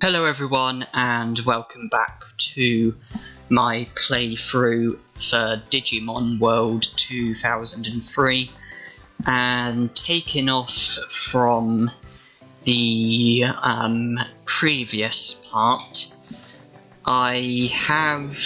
Hello everyone and welcome back to my playthrough for Digimon World 2003, and taking off from the previous part, I have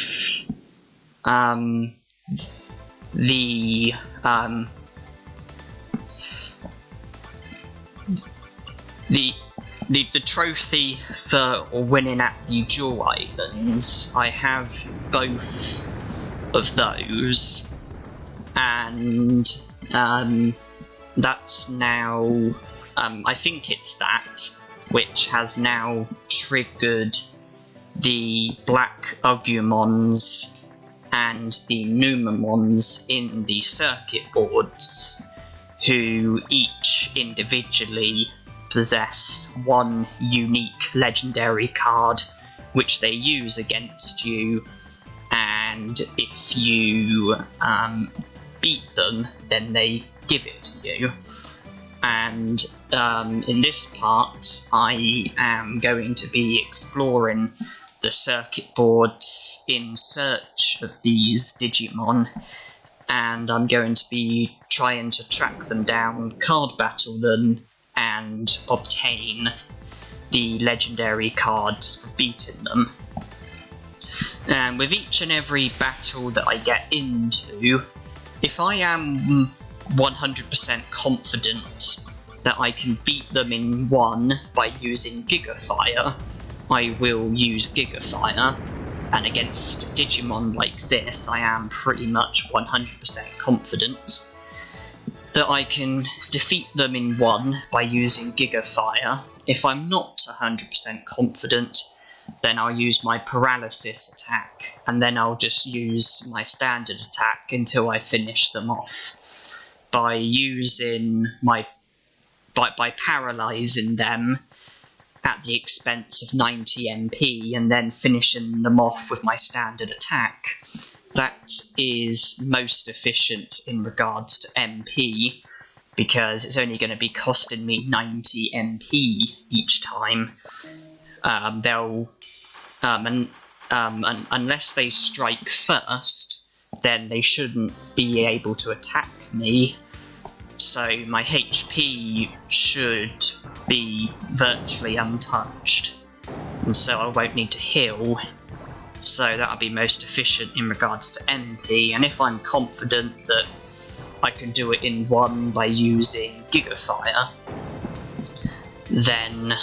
the trophy for winning at the Jewel Islands. I have both of those, and that's now, I think it's that, which has now triggered the Black Agumons and the Numamons in the circuit boards, who each individually possess one unique legendary card which they use against you, and if you beat them, then they give it to you. And in this part, I am going to be exploring the circuit boards in search of these Digimon, and I'm going to be trying to track them down, card battle them, and obtain the legendary cards for beating them. And with each and every battle that I get into, if I am 100% confident that I can beat them in one by using Gigafire, I will use Gigafire, and against Digimon like this, I am pretty much 100% confident that I can defeat them in one by using Gigafire. If I'm not 100% confident, then I'll use my paralysis attack, and then I'll just use my standard attack until I finish them off by using by paralyzing them at the expense of 90 MP and then finishing them off with my standard attack. That is most efficient in regards to MP, because it's only going to be costing me 90 MP each time. Unless they strike first, then they shouldn't be able to attack me, so my HP should be virtually untouched, and so I won't need to heal. So that'll be most efficient in regards to MP, and if I'm confident that I can do it in one by using Gigafire, then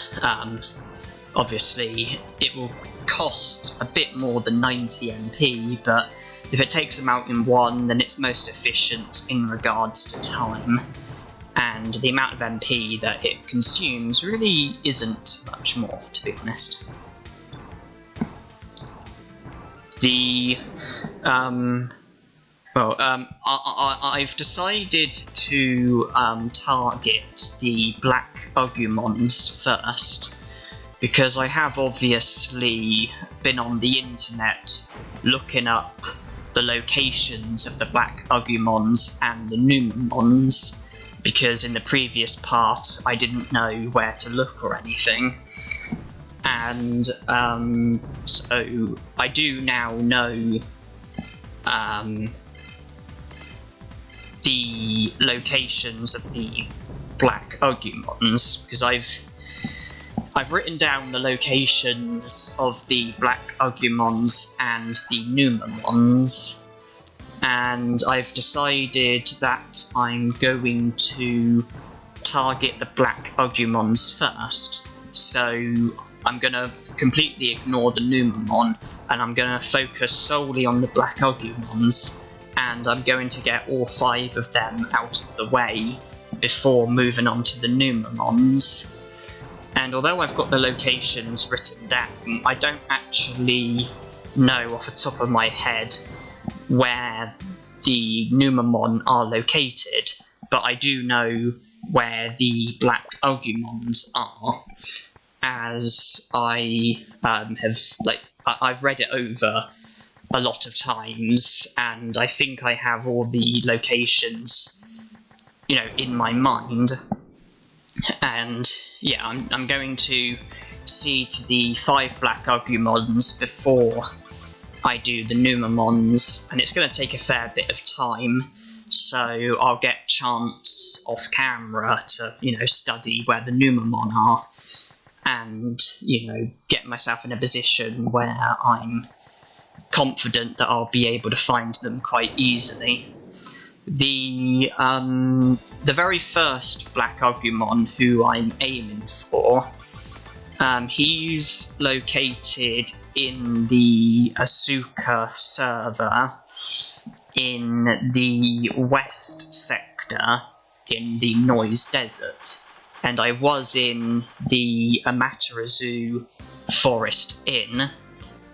obviously it will cost a bit more than 90 MP, but if it takes them out in one, then it's most efficient in regards to time, and the amount of MP that it consumes really isn't much more, to be honest. I've decided to target the Black Agumons first, because I have obviously been on the internet looking up the locations of the Black Agumons and the Numamons, because in the previous part I didn't know where to look or anything. And so I do now know the locations of the Black Agumons, because I've written down the locations of the Black Agumons and the Numamons, and I've decided that I'm going to target the Black Agumons first. So I'm going to completely ignore the Numamon, and I'm going to focus solely on the Black Agumons, and I'm going to get all 5 of them out of the way before moving on to the Numamons. And although I've got the locations written down, I don't actually know off the top of my head where the Numamon are located, but I do know where the Black Agumons are, as I've read it over a lot of times, and I think I have all the locations, in my mind. And yeah, I'm going to see to the 5 black Agumons before I do the Numamons, and it's going to take a fair bit of time, so I'll get chance off camera to, study where the Numamon are, and, get myself in a position where I'm confident that I'll be able to find them quite easily. The very first Black Agumon who I'm aiming for, he's located in the Asuka server in the west sector in the Noise Desert, and I was in the Amaterasu Forest Inn,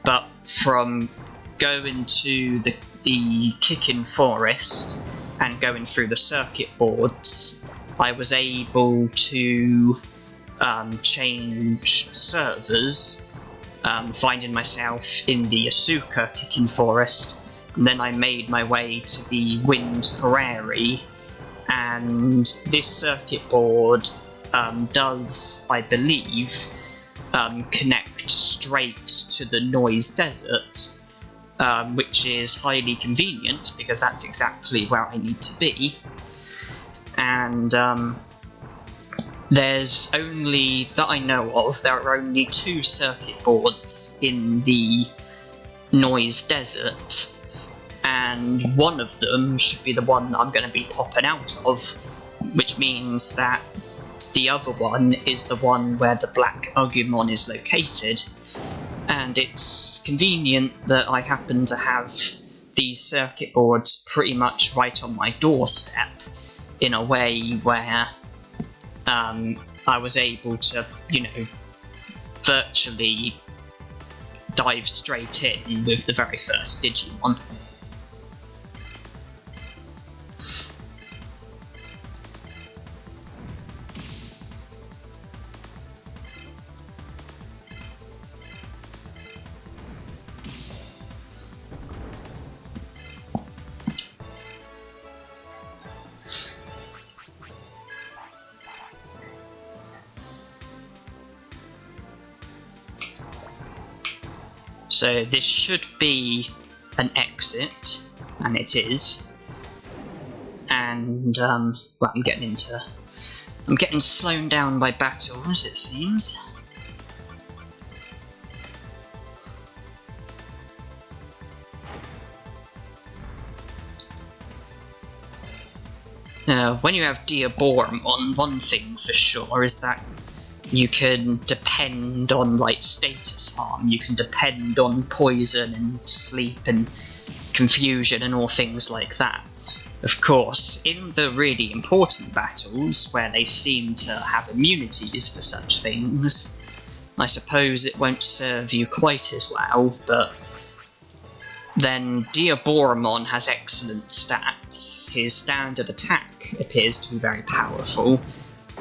but from going to the Kickin Forest and going through the circuit boards, I was able to change servers, finding myself in the Asuka Kickin Forest, and then I made my way to the Wind Prairie, and this circuit board does, I believe, connect straight to the Noise Desert, which is highly convenient because that's exactly where I need to be. And there's only, that I know of, there are only 2 circuit boards in the Noise Desert, and one of them should be the one that I'm going to be popping out of, which means that the other one is the one where the Black Agumon is located. And it's convenient that I happen to have these circuit boards pretty much right on my doorstep, in a way where I was able to, virtually dive straight in with the very first Digimon. So this should be an exit, and it is. And well, I'm getting slowed down by battles, it seems. When you have Diaboromon, one thing for sure is that you can depend on, status harm, you can depend on poison and sleep and confusion and all things like that. Of course, in the really important battles, where they seem to have immunities to such things, I suppose it won't serve you quite as well, but then Diaboromon has excellent stats. His standard attack appears to be very powerful,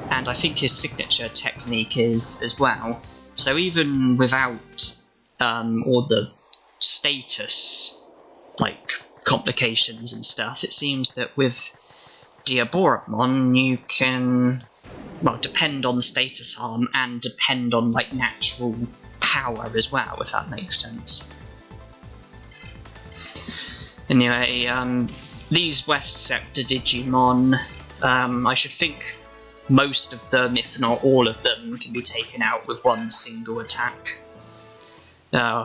and I think his signature technique is as well. So even without all the status, complications and stuff, it seems that with Diaboromon you can, depend on status harm and depend on, natural power as well, if that makes sense. Anyway, these West Sector Digimon, I should think most of them, if not all of them, can be taken out with one single attack.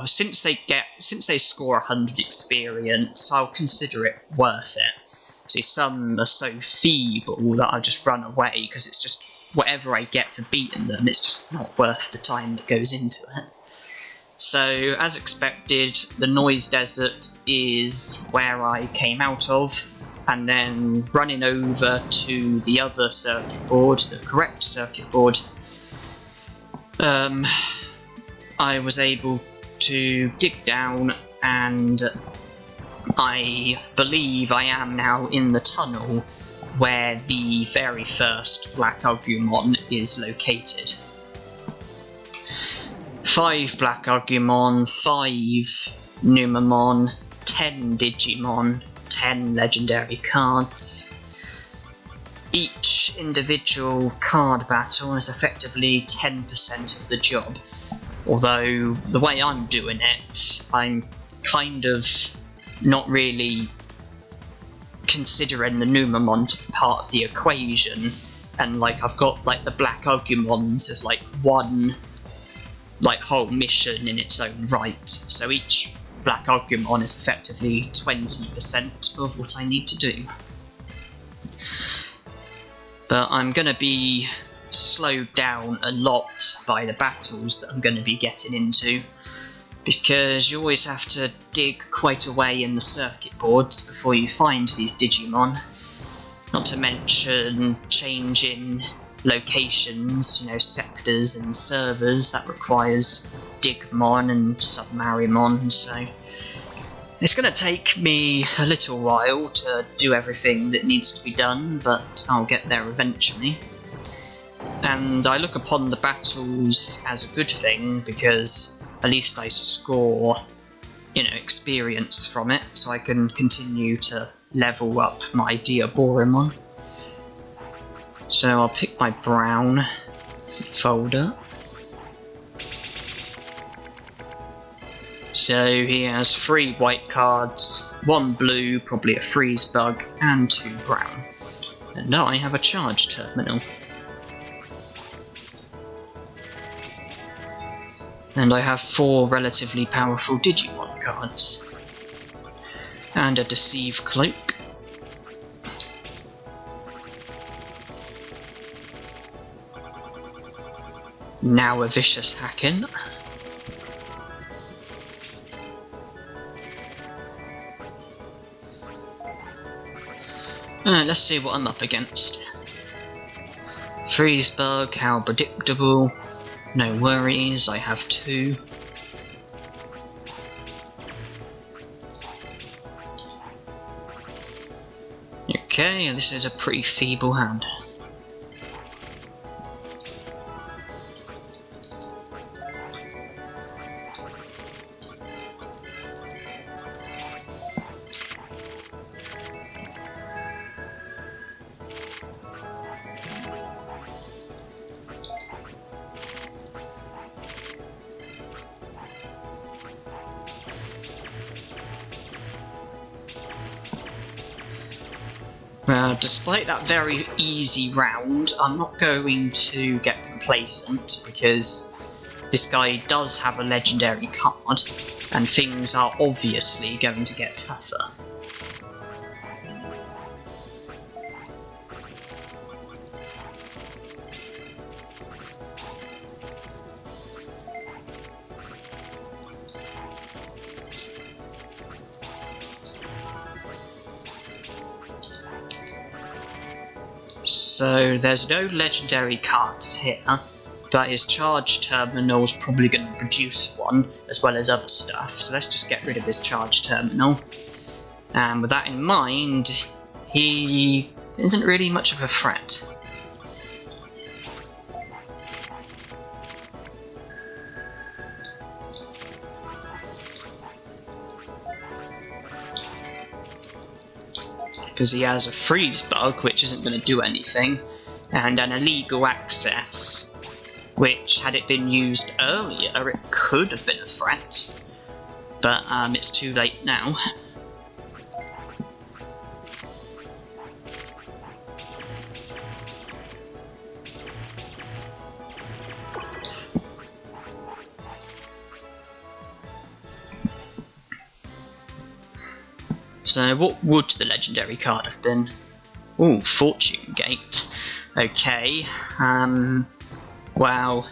Since they score 100 experience, I'll consider it worth it. See, some are so feeble that I'll just run away, because it's just whatever I get for beating them, it's just not worth the time that goes into it. So, as expected, the Noise Desert is where I came out of, and then running over to the other circuit board, the correct circuit board, I was able to dig down, and I believe I am now in the tunnel where the very first Black Agumon is located. 5 Black Agumon, 5 Numamon, 10 Digimon, 10 legendary cards, each each individual card battle is effectively 10% of the job. Although, the way I'm doing it, I'm kind of not really considering the Numamon to be part of the equation, and like I've got like the Black Agumons as like one like whole mission in its own right, so each Black Agumon is effectively 20% of what I need to do. But I'm going to be slowed down a lot by the battles that I'm going to be getting into, because you always have to dig quite a way in the circuit boards before you find these Digimon. Not to mention changing locations, you know, sectors and servers, that requires Digimon and Submarimon, so it's going to take me a little while to do everything that needs to be done, but I'll get there eventually. And I look upon the battles as a good thing, because at least I score, you know, experience from it, so I can continue to level up my Diaborimon. So I'll pick my brown folder. So he has 3 white cards, 1 blue, probably a freeze bug, and 2 brown. And I have a charge terminal. And I have 4 relatively powerful Digimon cards. And a Deceive Cloak. Now a Vicious Hack-In. Let's see what I'm up against. Freeze Bug, how predictable. No worries, I have 2. Okay, this is a pretty feeble hand. Despite that very easy round, I'm not going to get complacent, because this guy does have a legendary card, and things are obviously going to get tougher. So there's no legendary cards here, but his charge terminal is probably going to produce one, as well as other stuff, so let's just get rid of his charge terminal. And with that in mind, he isn't really much of a threat. Because he has a freeze bug, which isn't going to do anything, and an illegal access, which, had it been used earlier, it could have been a threat, but it's too late now. So what would the legendary card have been? Ooh, Fortune Gate. Okay, well,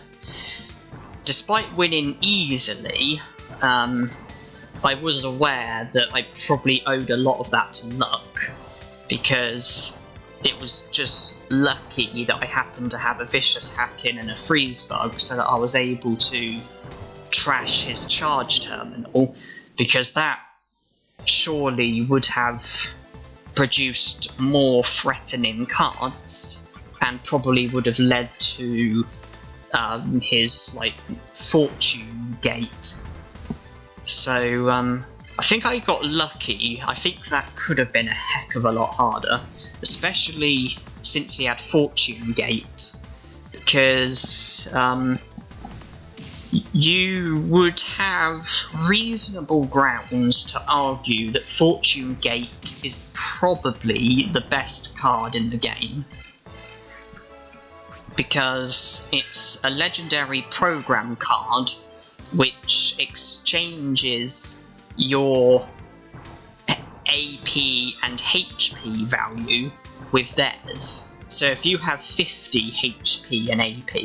despite winning easily, I was aware that I probably owed a lot of that to luck, because it was just lucky that I happened to have a Vicious Hack-In and a Freeze Bug, so that I was able to trash his charge terminal, because that surely would have produced more threatening cards, and probably would have led to his like Fortune Gate. So I think I got lucky. I think that could have been a heck of a lot harder, especially since he had Fortune Gate, because you would have reasonable grounds to argue that Fortune Gate is probably the best card in the game, because it's a legendary program card which exchanges your AP and HP value with theirs. So if you have 50 HP and AP,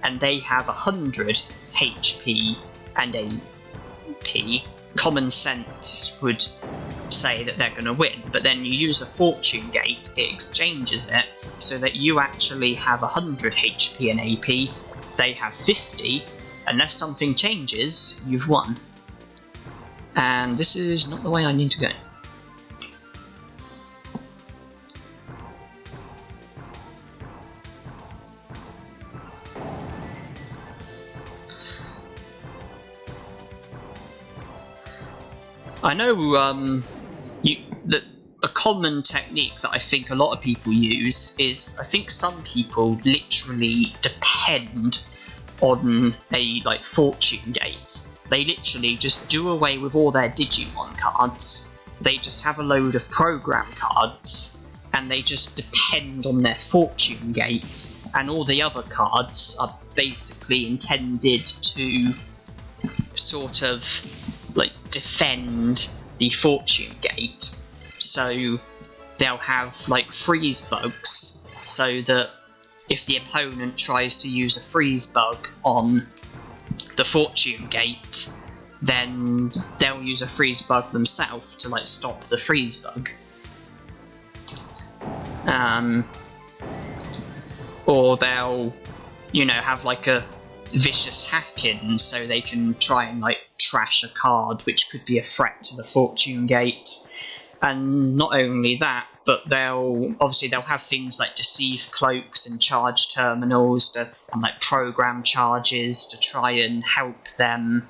and they have 100 HP and AP, common sense would say that they're going to win. But then you use a Fortune Gate, it exchanges it, so that you actually have 100 HP and AP, they have 50. Unless something changes, you've won. And this is not the way I need to go. I know that a common technique that I think a lot of people use is, I think some people literally depend on a Fortune Gate. They literally just do away with all their Digimon cards, they just have a load of program cards, and they just depend on their Fortune Gate, and all the other cards are basically intended to sort of defend the Fortune Gate. So they'll have freeze bugs, so that if the opponent tries to use a freeze bug on the Fortune Gate, then they'll use a freeze bug themselves to stop the freeze bug. Or they'll, have a vicious hack-in, so they can try and trash a card which could be a threat to the Fortune Gate. And not only that, but they'll have things like deceive cloaks and charge terminals and program charges to try and help them,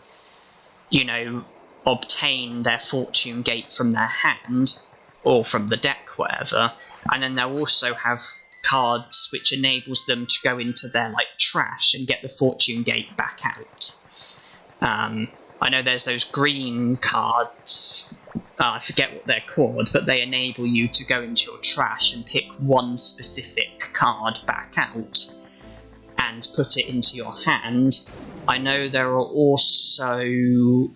obtain their Fortune Gate from their hand or from the deck, whatever. And then they'll also have cards which enables them to go into their trash and get the Fortune Gate back out. I know there's those green cards, I forget what they're called, but they enable you to go into your trash and pick one specific card back out and put it into your hand. I know there are also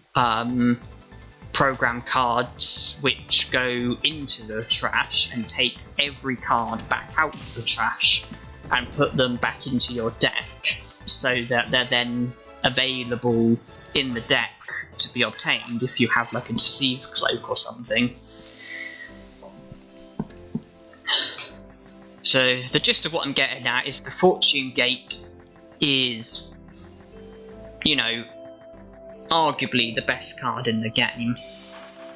program cards which go into the trash and take every card back out of the trash and put them back into your deck, so that they're then available in the deck to be obtained if you have a deceive cloak or something. So the gist of what I'm getting at is the Fortune Gate is, arguably the best card in the game,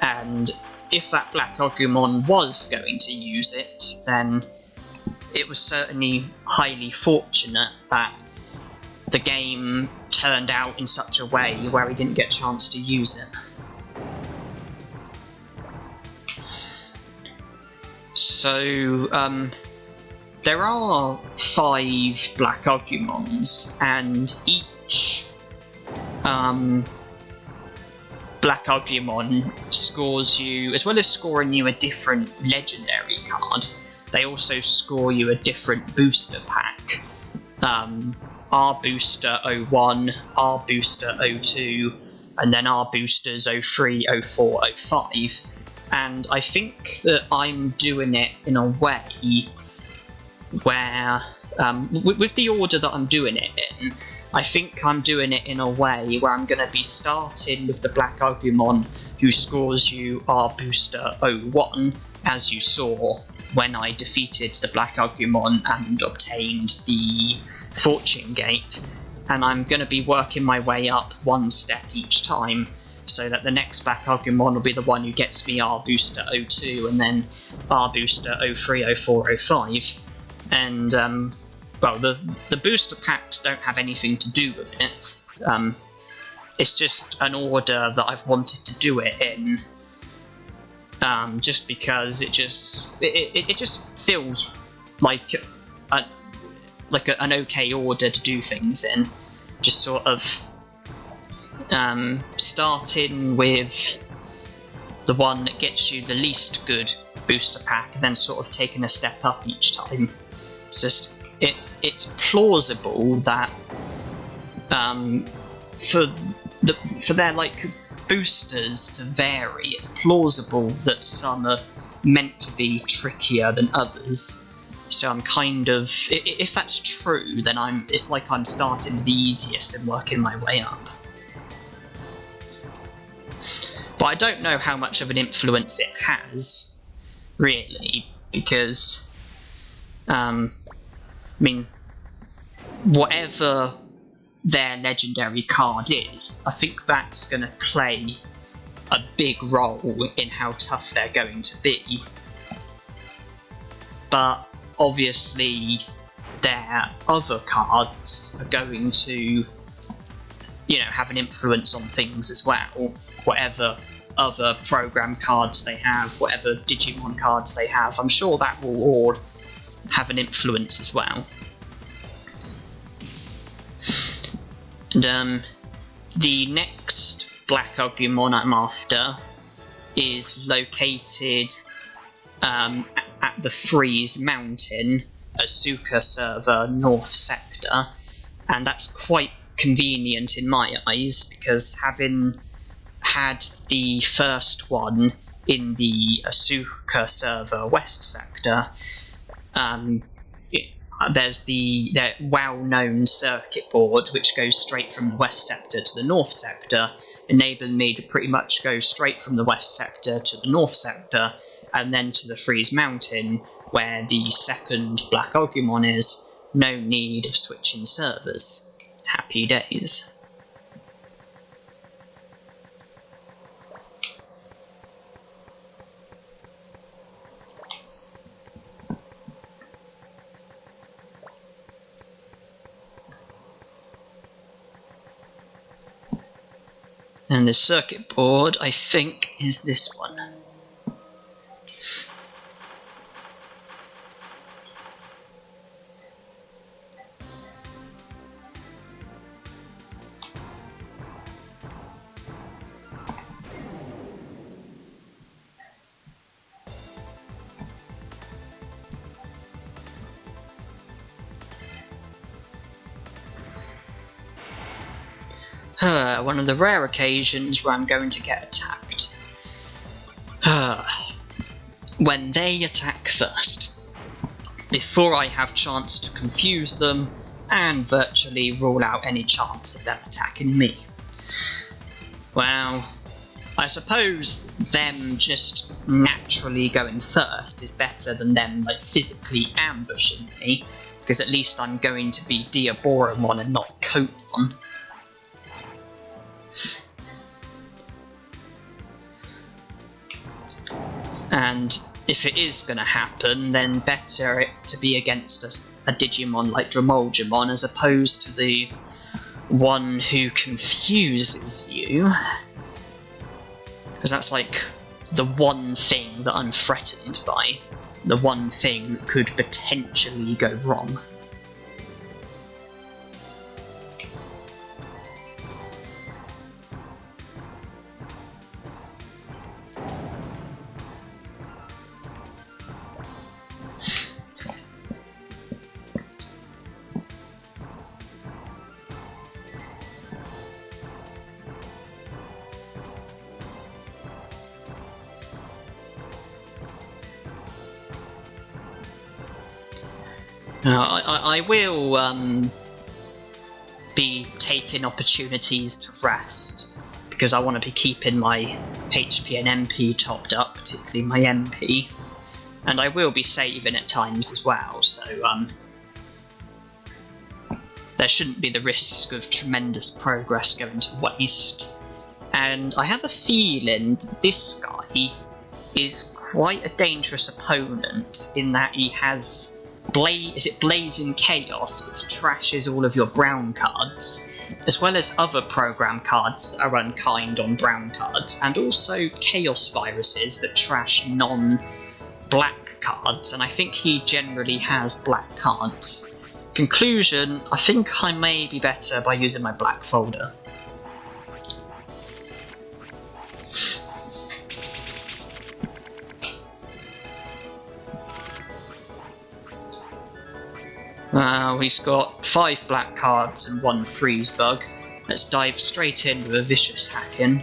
and if that Black Agumon was going to use it, then it was certainly highly fortunate that the game turned out in such a way where he didn't get a chance to use it. So, there are 5 Black Agumons, and each Black Agumon scores you, as well as scoring you a different legendary card, they also score you a different booster pack. R Booster 01, R Booster 02, and then R Boosters 03, 04, 05. And I think that I'm doing it in a way where, with the order that I'm doing it in, I think I'm doing it in a way where I'm going to be starting with the Black Agumon who scores you R Booster 01, as you saw when I defeated the Black Agumon and obtained the Fortune Gate, and I'm going to be working my way up one step each time, so that the next Black Agumon will be the one who gets me R Booster 02 and then R Booster 03, 04, 05. And, well, the booster packs don't have anything to do with it. It's just an order that I've wanted to do it in, just because it just feels like an okay order to do things in. Just sort of starting with the one that gets you the least good booster pack, and then sort of taking a step up each time. It's just it's plausible that for their like boosters to vary, it's plausible that some are meant to be trickier than others. So I'm kind of, if that's true, then it's like I'm starting with the easiest and working my way up. But I don't know how much of an influence it has, really, because, I mean, whatever their legendary card is, I think that's going to play a big role in how tough they're going to be. But obviously their other cards are going to, have an influence on things as well. Whatever other program cards they have, whatever Digimon cards they have, I'm sure that will all have an influence as well. And the next Black Agumon I'm after is located at the Freeze Mountain, Asuka server, North Sector, and that's quite convenient in my eyes, because having had the first one in the Asuka server, West Sector, there's the well-known circuit board which goes straight from the West Sector to the North Sector, enabling me to pretty much go straight from the West Sector to the North Sector, and then to the Freeze Mountain, where the second Black Agumon is. No need of switching servers. Happy days. And the circuit board, I think, is this one. One of the rare occasions where I'm going to get attacked. When they attack first, before I have chance to confuse them and virtually rule out any chance of them attacking me. Well, I suppose them just naturally going first is better than them like physically ambushing me, because at least I'm going to be Diaboromon and not Kotemon. And if it is going to happen, then better it to be against a Digimon like Dramolgemon as opposed to the one who confuses you. Because that's like the one thing that I'm threatened by. The one thing that could potentially go wrong. I will be taking opportunities to rest, because I want to be keeping my HP and MP topped up, particularly my MP, and I will be saving at times as well, so there shouldn't be the risk of tremendous progress going to waste. And I have a feeling that this guy is quite a dangerous opponent in that he has Blazing Chaos, which trashes all of your brown cards, as well as other program cards that are unkind on brown cards, and also Chaos Viruses that trash non-black cards, and I think he generally has black cards. Conclusion, I think I may be better by using my black folder. He's got 5 black cards and 1 freeze bug. Let's dive straight in with a vicious hack-in.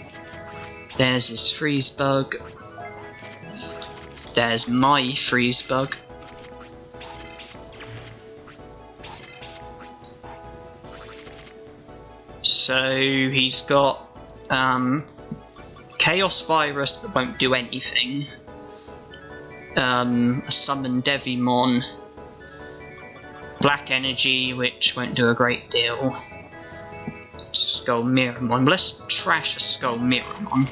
There's his freeze bug. There's my freeze bug. So he's got Chaos Virus that won't do anything. A Summon Digimon. Black Energy, which won't do a great deal. Skull Miramon. Let's trash a Skull Miramon.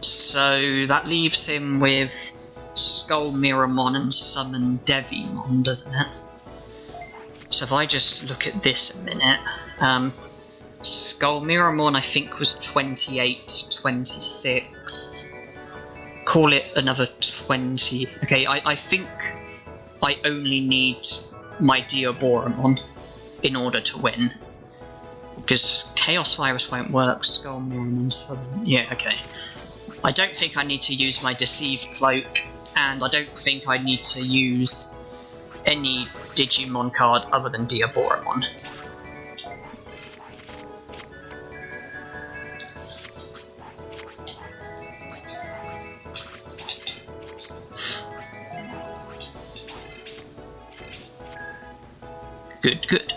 So that leaves him with Skull Miramon and Summon Digimon, doesn't it? So if I just look at this a minute, Skull Miramon I think was 28, 26. Call it another 20. Okay, I think I only need my Diaboromon in order to win. Because Chaos Virus won't work, Skull Miramon, yeah, okay. I don't think I need to use my Deceive Cloak, and I don't think I need to use any Digimon card other than Diaboromon. Good, good.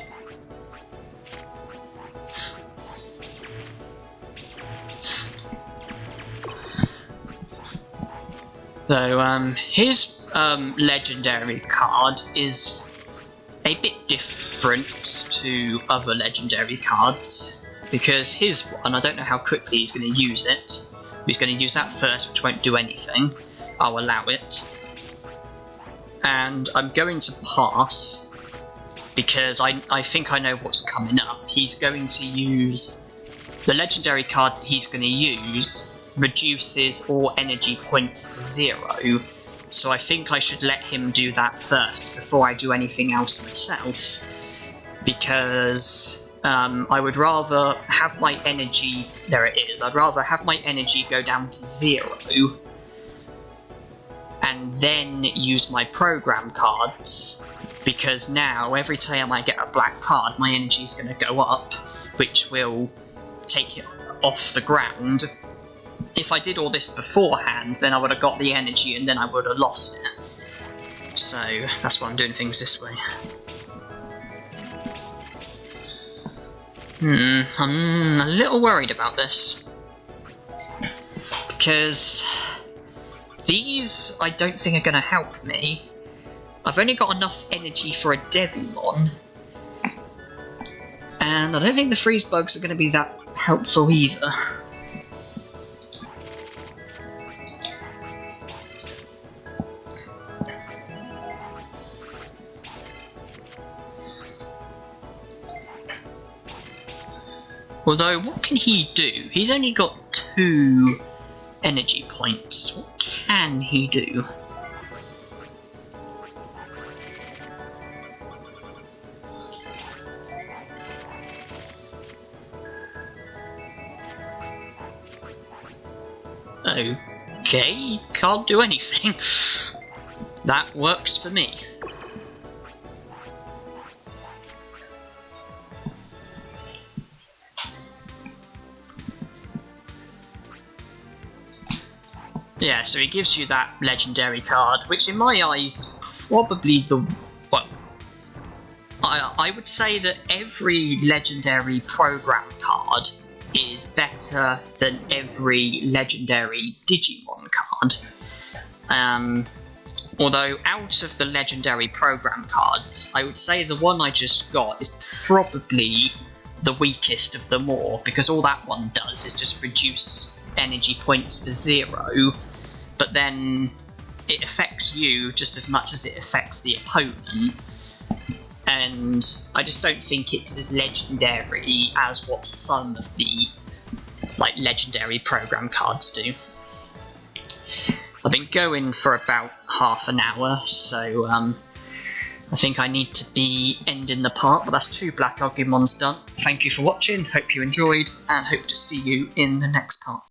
So, his legendary card is a bit different to other legendary cards, because his one, I don't know how quickly he's going to use it. He's going to use that first, which won't do anything. I'll allow it. And I'm going to pass, because I think I know what's coming up. He's going to use the legendary card that he's going to use reduces all energy points to 0, so I think I should let him do that first before I do anything else myself, because I would rather have my energy, there it is, I'd rather have my energy go down to 0 and then use my program cards, because now every time I get a black card my energy is going to go up, which will take it off the ground. If I did all this beforehand, then I would have got the energy and then I would have lost it. So that's why I'm doing things this way. I'm a little worried about this, because these I don't think are going to help me. I've only got enough energy for a Digimon, and I don't think the freeze bugs are going to be that helpful either. Although, what can he do? He's only got 2 energy points. What can he do? Okay, can't do anything. That works for me. Yeah, so he gives you that legendary card, which in my eyes is probably the... well, I would say that every legendary program card is better than every legendary Digimon card. Although out of the legendary program cards, I would say the one I just got is probably the weakest of them all, because all that one does is just reduce energy points to 0, but then it affects you just as much as it affects the opponent, and I just don't think it's as legendary as what some of the legendary program cards do. I've been going for about half an hour, so I think I need to be ending the part, but that's 2 Black Agumons done. Thank you for watching, hope you enjoyed, and hope to see you in the next part.